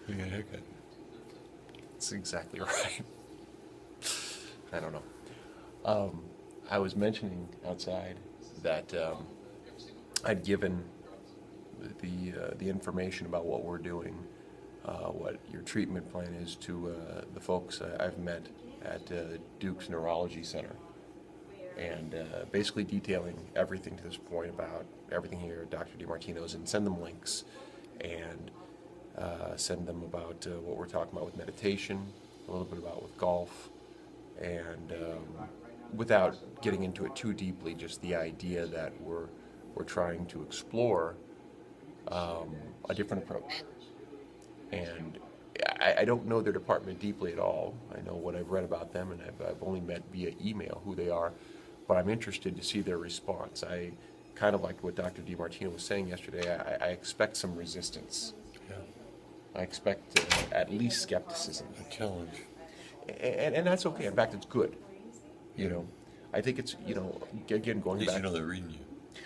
Getting a haircut. That's exactly right. I don't know. I was mentioning outside that I'd given the information about what we're doing, what your treatment plan is to the folks I've met at Duke's Neurology Center, and basically detailing everything to this point about everything here at Dr. DiMartino's, and send them links and send them about what we're talking about with meditation, a little bit about with golf, and without getting into it too deeply, just the idea that we're trying to explore a different approach. And I don't know their department deeply at all. I know what I've read about them, and I've only met via email who they are, but I'm interested to see their response. I kind of like what Dr. DiMartino was saying yesterday. I expect some resistance. Yeah. I expect at least skepticism. A challenge. And that's okay. In fact, it's good. You know, I think it's, again, At going least back. you know they're reading you.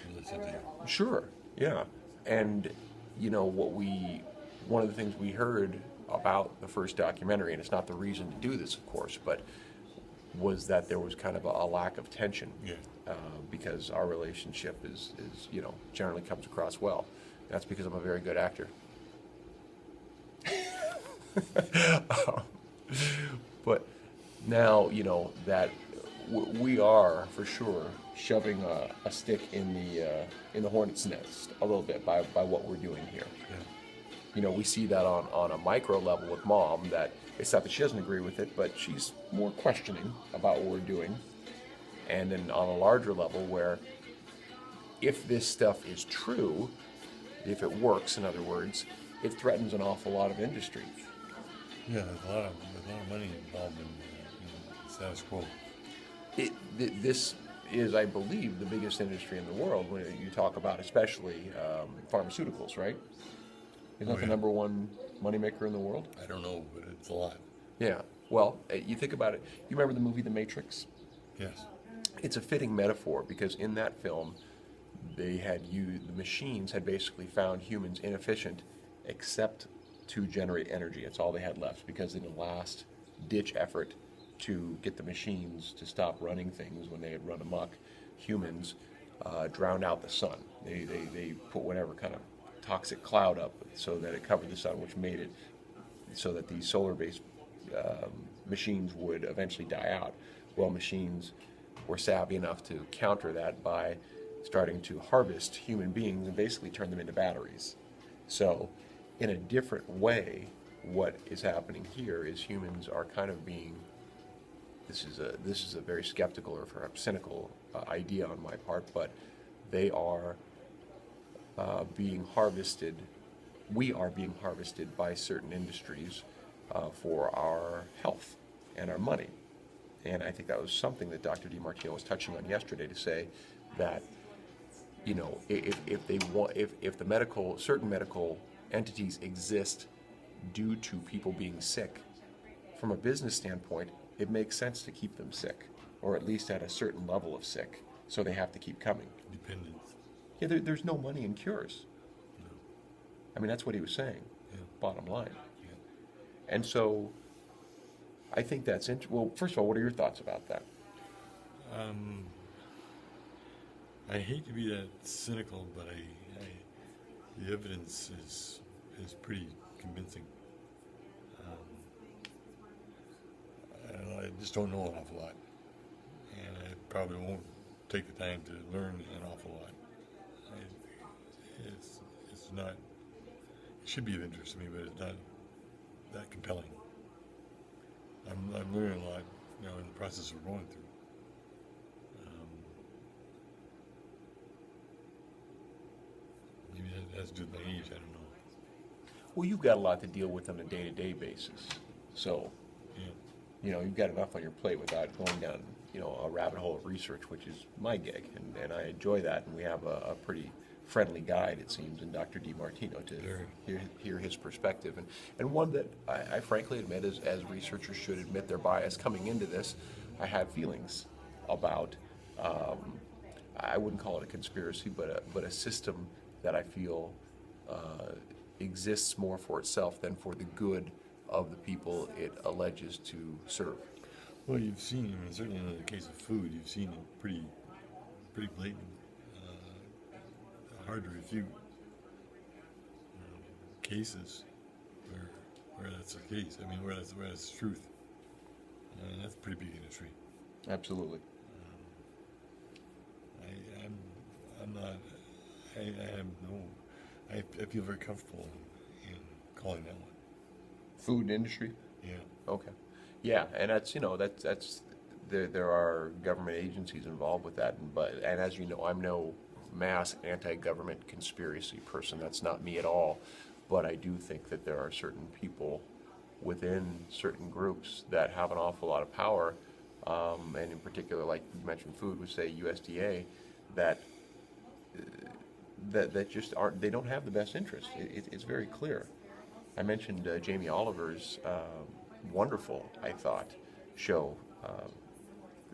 You listen to you. Sure, yeah. And, one of the things we heard about the first documentary, and it's not the reason to do this, of course, but was that there was kind of a lack of tension. Yeah. Because our relationship is, generally comes across well. That's because I'm a very good actor. But now, that we are for sure shoving a stick in the hornet's nest a little bit by what we're doing here. Yeah. We see that on a micro level with Mom, that it's not that she doesn't agree with it, but she's more questioning about what we're doing. And then on a larger level, where if this stuff is true, if it works, in other words, it threatens an awful lot of industry. Yeah, there's a lot of money involved in the status quo. This is, I believe, the biggest industry in the world when you talk about, especially pharmaceuticals, right? Isn't that the number one moneymaker in the world? I don't know, but it's a lot. Yeah. Well, you think about it. You remember the movie The Matrix? Yes. It's a fitting metaphor because in that film, the machines had basically found humans inefficient, except to generate energy. It's all they had left, because in the last ditch effort to get the machines to stop running things when they had run amok, humans drowned out the sun. They put whatever kind of toxic cloud up so that it covered the sun, which made it so that these solar-based machines would eventually die out. Well, machines were savvy enough to counter that by starting to harvest human beings and basically turn them into batteries. So, in a different way, what is happening here is humans are kind of being, this is a very skeptical or perhaps cynical idea on my part, but they are being harvested. We are being harvested by certain industries for our health and our money. And I think that was something that Dr. DiMartino was touching on yesterday, to say that, if certain medical entities exist due to people being sick, from a business standpoint, it makes sense to keep them sick, or at least at a certain level of sick, so they have to keep coming. Dependence. Yeah, there's no money in cures. No. I mean, that's what he was saying, Yeah. bottom line. Yeah. And so I think that's well, first of all, what are your thoughts about that? I hate to be that cynical, but the evidence is pretty convincing. I just don't know an awful lot, and I probably won't take the time to learn an awful lot. It's not. It should be of interest to me, but it's not that compelling. I'm learning a lot, in the process we're going through. Maybe that has to do with my age. I don't know. Well, you've got a lot to deal with on a day-to-day basis, so Yeah. you've got enough on your plate without going down a rabbit hole of research, which is my gig, and I enjoy that. And we have a pretty friendly guide, it seems, in Dr. DiMartino to Very. hear his perspective, and one that I frankly admit, as researchers should admit their bias coming into this, I have feelings about. I wouldn't call it a conspiracy, but a system that I feel exists more for itself than for the good of the people it alleges to serve. Well, you've seen, I mean, certainly in the case of food, you've seen it pretty blatant, hard to refute cases where that's the case. I mean, where that's truth. And that's a pretty big industry. Absolutely. I'm not. I have no. I feel very comfortable in calling that one. Food industry? Yeah. Okay. Yeah, and that's, that's there are government agencies involved with that, and as you know, I'm no mass anti-government conspiracy person. That's not me at all. But I do think that there are certain people within certain groups that have an awful lot of power, and in particular, like you mentioned, food would say USDA, that just aren't. They don't have the best interest. It's very clear. I mentioned Jamie Oliver's wonderful, I thought, show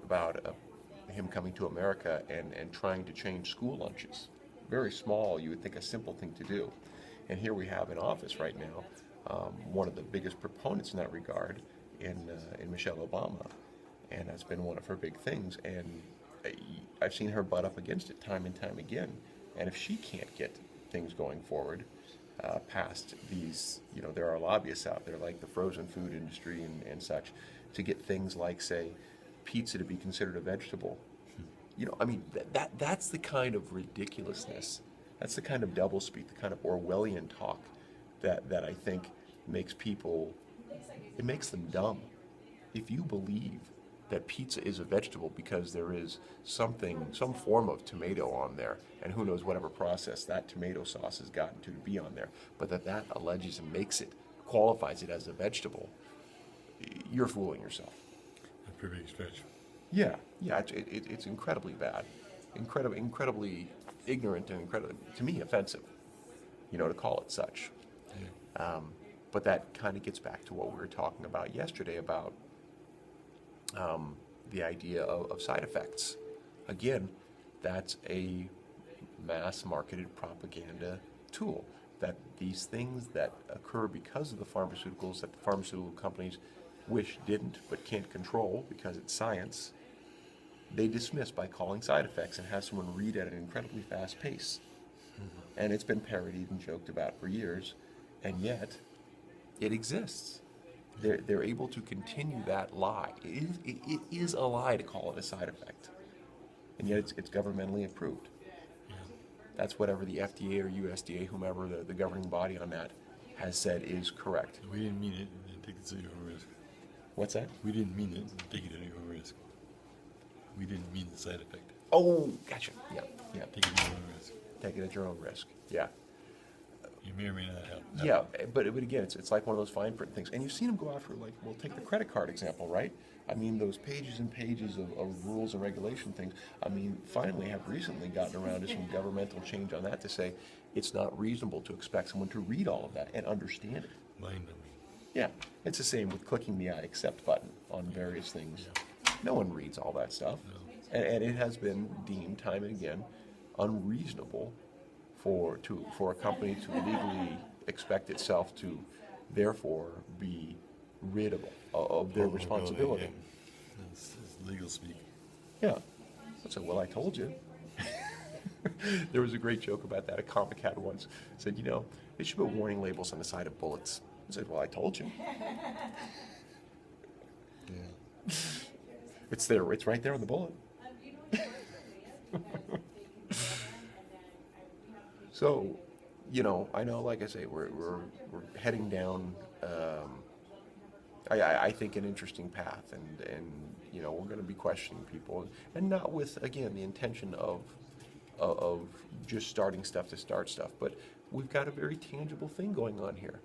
about him coming to America and trying to change school lunches. Very small, you would think a simple thing to do. And here we have in office right now one of the biggest proponents in that regard in Michelle Obama. And that's been one of her big things. And I've seen her butt up against it time and time again. And if she can't get things going forward past these, there are lobbyists out there like the frozen food industry and such, to get things like, say, pizza to be considered a vegetable. I mean, that's the kind of ridiculousness, that's the kind of doublespeak, the kind of Orwellian talk that I think makes people, it makes them dumb. If you believe that pizza is a vegetable because there is some form of tomato on there, and who knows whatever process that tomato sauce has gotten to be on there, but that alleges and qualifies it as a vegetable, you're fooling yourself. A pretty big stretch. Yeah, it's incredibly bad, incredibly ignorant, and incredibly, to me, offensive, to call it such. Yeah. But that kind of gets back to what we were talking about yesterday about the idea of side effects. Again, that's a mass-marketed propaganda tool, that these things that occur because of the pharmaceuticals that the pharmaceutical companies wish didn't but can't control because it's science, they dismiss by calling side effects and have someone read at an incredibly fast pace. Mm-hmm. And it's been parodied and joked about for years, and yet it exists. They're able to continue that lie. It is a lie to call it a side effect, and yet it's governmentally approved. Yeah. That's whatever the FDA or USDA, whomever the governing body on that, has said is correct. We didn't mean it, and take it at your own risk. What's that? We didn't mean it, and take it at your own risk. We didn't mean the side effect. Oh, gotcha. Yeah. Take it at your own risk. Take it at your own risk. Yeah. You may or may not have. Yeah, but again, it's like one of those fine print things. And you've seen them go after, like, well, take the credit card example, right? I mean, those pages and pages of rules and regulation things, I mean, finally have recently gotten around to some governmental change on that to say it's not reasonable to expect someone to read all of that and understand it. Mind-numbing. Yeah, it's the same with clicking the I accept button on various things. No one reads all that stuff. No. And it has been deemed time and again unreasonable for a company to legally expect itself to therefore be rid of their responsibility. Yeah. It's legal speak. Yeah. So, well, I told you. There was a great joke about that. A comic had once said, they should put warning labels on the side of bullets. I said, well, I told you. Yeah. It's there. It's right there on the bullet. So, I know, like I say, we're heading down, I think, an interesting path, and we're going to be questioning people, and not with, again, the intention of just starting stuff to start stuff, but we've got a very tangible thing going on here.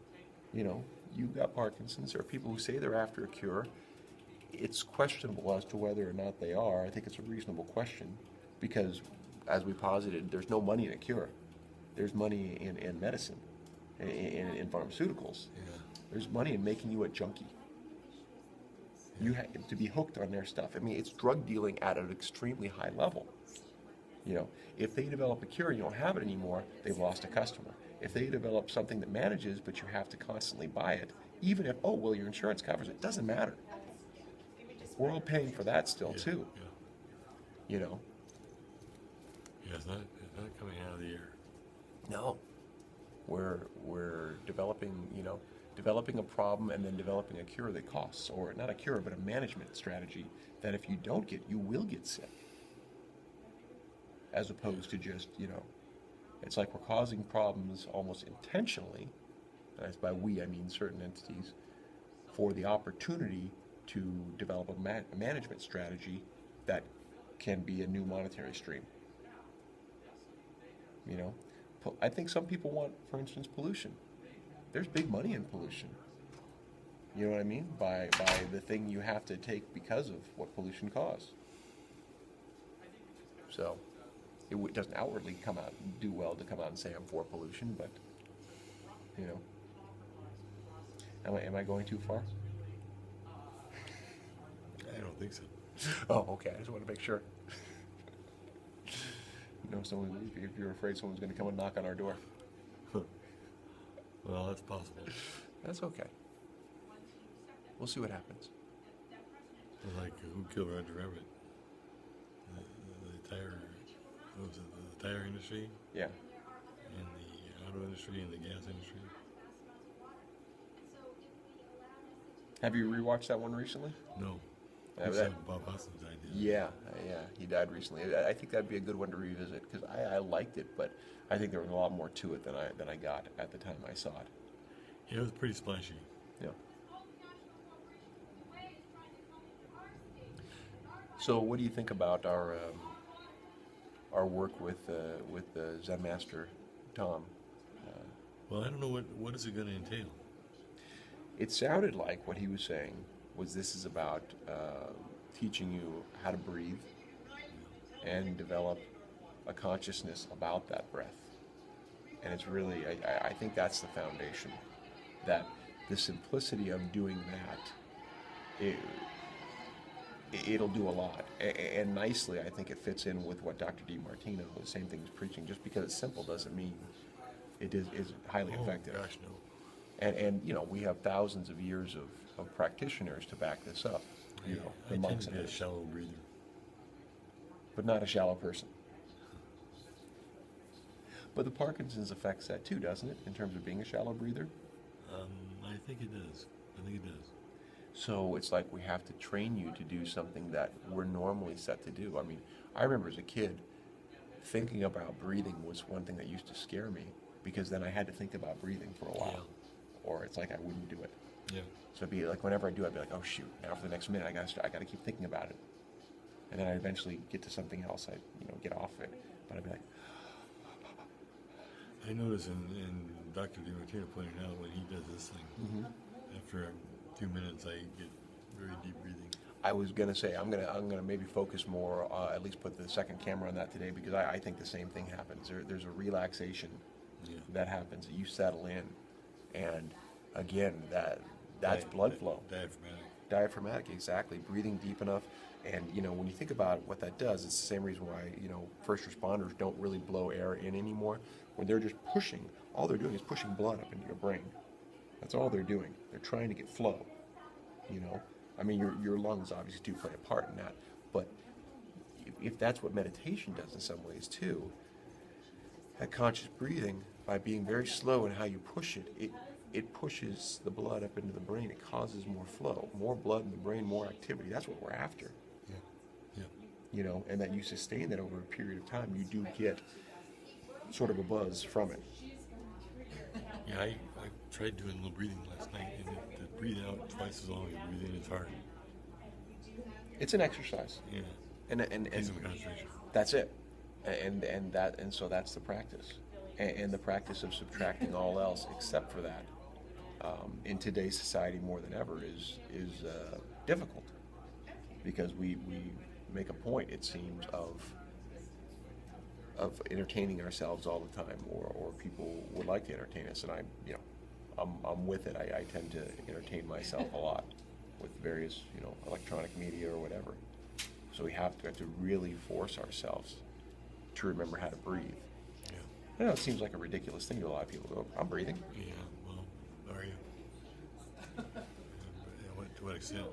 You've got Parkinson's. There are people who say they're after a cure. It's questionable as to whether or not they are. I think it's a reasonable question because, as we posited, there's no money in a cure. There's money in medicine, in pharmaceuticals. Yeah. There's money in making you a junkie. You have to be hooked on their stuff. I mean, it's drug dealing at an extremely high level. If they develop a cure and you don't have it anymore, they've lost a customer. If they develop something that manages, but you have to constantly buy it, even if, oh, well, your insurance covers it, doesn't matter. We're all paying for that still, Yeah, too, yeah. you know? Yeah, it's not coming out of the air. No. We're developing, developing a problem and then developing a cure that costs, or not a cure, but a management strategy that if you don't get, you will get sick. As opposed to just, it's like we're causing problems almost intentionally, and as by we I mean certain entities, for the opportunity to develop a management strategy that can be a new monetary stream. I think some people want, for instance, pollution. There's big money in pollution. You know what I mean? By the thing you have to take because of what pollution caused. So it doesn't outwardly do well to come out and say I'm for pollution, but am I going too far? I don't think so. Oh, okay. I just want to make sure. If you're afraid someone's going to come and knock on our door. Well, that's possible. That's okay. We'll see what happens. Like Who Killed Roger Rabbit? The tire, what was it, the tire industry, Yeah. and the auto industry, and the gas industry. Have you rewatched that one recently? No. Yeah, It's that- Bob Hoskins' idea. Yeah, he died recently. I think that'd be a good one to revisit because I liked it, but I think there was a lot more to it than I got at the time I saw it. Yeah, it was pretty splashy. Yeah. So, what do you think about our work with Zen Master Tom? Well, I don't know what is it going to entail. It sounded like what he was saying was this is about teaching you how to breathe and develop a consciousness about that breath. And it's really, I think that's the foundation. That the simplicity of doing that, it'll do a lot. And nicely, I think it fits in with what Dr. DiMartino, the same thing, is preaching. Just because it's simple doesn't mean it is highly effective. Oh, gosh, no. And we have thousands of years of practitioners to back this up. The I tend monks to and be a others. shallow breather. But not a shallow person. But the Parkinson's affects that too, doesn't it, in terms of being a shallow breather? I think it does. So it's like we have to train you to do something that we're normally set to do. I mean, I remember as a kid, thinking about breathing was one thing that used to scare me because then I had to think about breathing for a while. Yeah. Or it's like I wouldn't do it. Yeah. So it'd be like whenever I do, I'd be like, oh shoot! Now for the next minute, I gotta keep thinking about it, and then I eventually get to something else. I get off it, but I'd be like, I notice in Dr. DiMartino pointed out when he does this thing, after a few minutes, I get very deep breathing. I was gonna say I'm gonna maybe focus more, at least put the second camera on that today because I think the same thing happens. There's a relaxation that happens. You settle in, and again that's blood flow. Diaphragmatic, exactly. Breathing deep enough. And, when you think about what that does, it's the same reason why, first responders don't really blow air in anymore. When they're just pushing, all they're doing is pushing blood up into your brain. That's all they're doing. They're trying to get flow, I mean, your lungs obviously do play a part in that. But if that's what meditation does in some ways too, that conscious breathing, by being very slow in how you push it, it pushes the blood up into the brain. It causes more flow, more blood in the brain, more activity. That's what we're after. Yeah. And that you sustain that over a period of time, you do get sort of a buzz from it. Yeah, I tried doing a little breathing last night, and to breathe out twice as long as breathe in is hard. It's an exercise. Yeah. And Takes some concentration. that's it. And so that's the practice. And the practice of subtracting all else except for that, in today's society more than ever is difficult because we make a point, it seems, of entertaining ourselves all the time, or people would like to entertain us, and I'm with it. I tend to entertain myself a lot with various electronic media or whatever. So we have to really force ourselves to remember how to breathe. Yeah. I know it seems like a ridiculous thing to a lot of people. Go, I'm breathing. Yeah, well, are you? To what extent?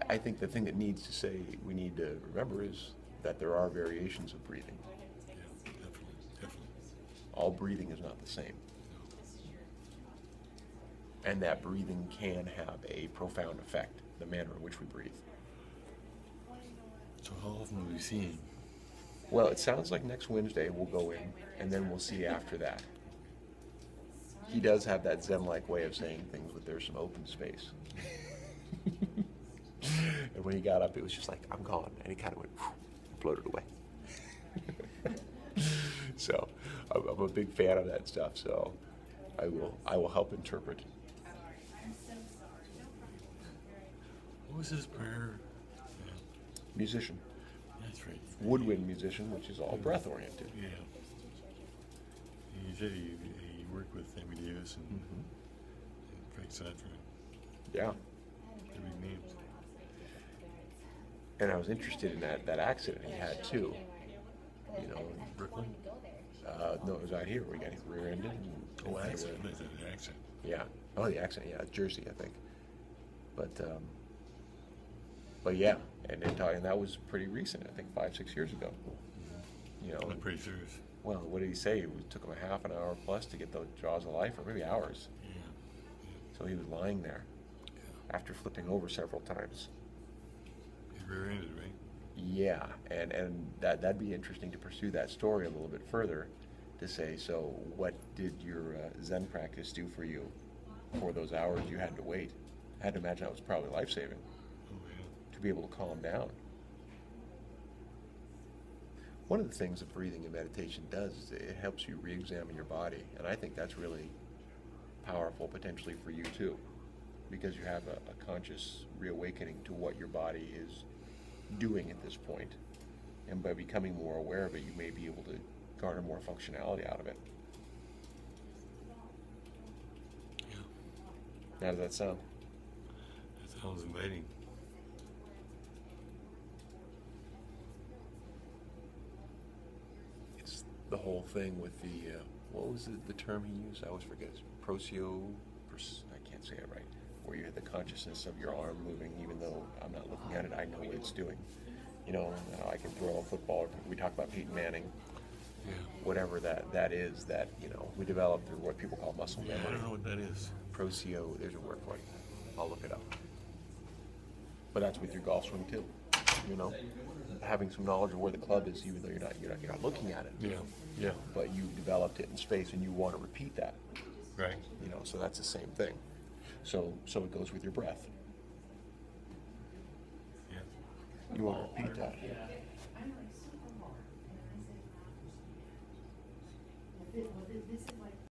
I think the thing that needs to say we need to remember is that there are variations of breathing. Yeah, definitely, definitely. All breathing is not the same. And that breathing can have a profound effect, the manner in which we breathe. So how often will we see him? Well, it sounds like next Wednesday we'll go in, and then we'll see after that. He does have that Zen-like way of saying things, but there's some open space. And when he got up, it was just like, I'm gone. And he kind of went, floated away. So I'm a big fan of that stuff, so I will help interpret. What was his prayer? Yeah, Musician. that's right. Woodwind musician, which is all breath oriented. Yeah. He said he worked with Sammy Davis and Frank Sinatra. Yeah. Pretty big names. And I was interested in that accident he had too. You know, Brooklyn? no, it was out here where he got rear-ended. Oh, accident. That's an accent. Yeah. Oh, the accident. Yeah, Jersey, I think. But yeah, and that was pretty recent. I think 5-6 years ago. You know. I'm pretty serious. Well, what did he say? It took him a half an hour plus to get the jaws of life, or maybe hours. Yeah. So he was lying there Yeah. after flipping over several times. He's rear-ended, right? Yeah, and that'd be interesting to pursue that story a little bit further, to say, so what did your Zen practice do for you for those hours you had to wait? I had to imagine that was probably life-saving Oh, yeah. to be able to calm down. One of the things that breathing and meditation does is it helps you re-examine your body, and I think that's really powerful potentially for you too, because you have a conscious reawakening to what your body is doing at this point, and by becoming more aware of it, you may be able to garner more functionality out of it. Yeah. How does that sound? That sounds inviting. It's the whole thing with the what was the term he used? I always forget. It's I can't say it right. Where you had the consciousness of your arm moving, even though I'm not looking at it, I know what it's doing. You know, I can throw a football. We talk about Peyton Manning. Yeah. Whatever that is, that we developed through what people call muscle Yeah, I memory. don't know what that is. Procio, there's a word for it. I'll look it up. But that's with your golf swing too. You know, having some knowledge of where the club is, even though you're not looking at it. Yeah. Yeah. But you developed it in space, and you want to repeat that. Right. You know, so that's the same thing. So it goes with your breath. Yeah. You want to repeat that. This is